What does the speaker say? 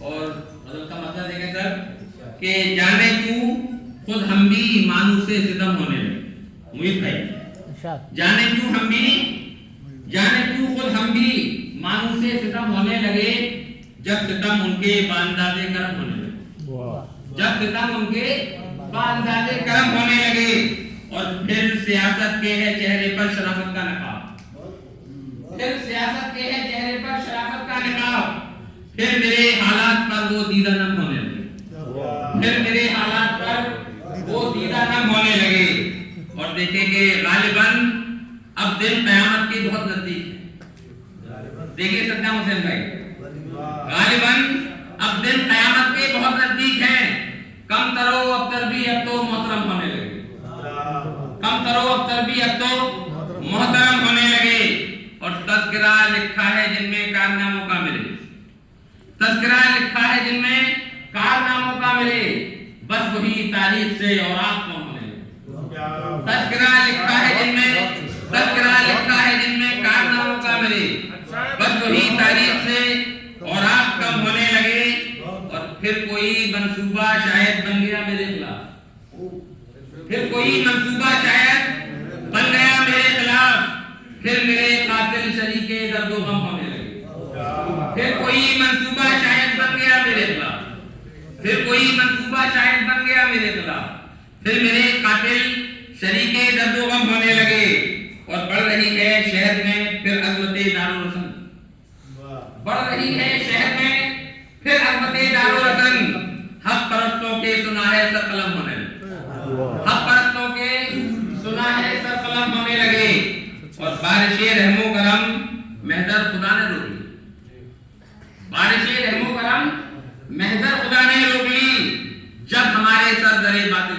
اور غزل کا مطلب دیکھیں سر کہ جانے کیوں خود ہم بھی مانو سے ستم ہونے لگے. محیط بھائی, جانے کیوں خود ہم بھی مانو سے ستم ہونے لگے جب ستم ان کے باندازے کرم ہونے لگے. اور پھر سیاست کے ہے چہرے پر شرافت کا نقاب, پھر میرے حالات پر وہ دیدہ نم ہونے لگے. اور دیکھیں کہ غالباً اب دن قیامت کے بہت نزدیک ہے. دیکھیے صدام حسین بھائی, غالباً اب دن قیامت کے بہت نزدیک ہیں. کم ترو ابتر بھی اب تو محترم ہونے لگے. اور تذکرہ لکھا ہے جن میں کارناموں کا ملے بس وہی تاریخ سے اور آپ کو ہونے لگے. تذکرہ لکھا ہے جن میں کارناموں کا ملے بس وہی تاریخ سے اور آپ کم ہونے لگے. اور پھر کوئی منصوبہ شاید بن گیا میرے خلاف, پھر میرے قاتل شریک درد و غم ہونے لگے. پھر کوئی منصوبہ شاید بن گیا میرے خلاف, پھر میرے قاتل شریک درد و غم ہونے لگے. اور بڑھ رہی ہے شہر میں پھر عظمت دارالرسن, حق پرستوں کے سنا ہے سر قلم ہونے لگے. اور بارش رحم و کرم محضر خدا نے روک لی جب ہمارے سر درے باطل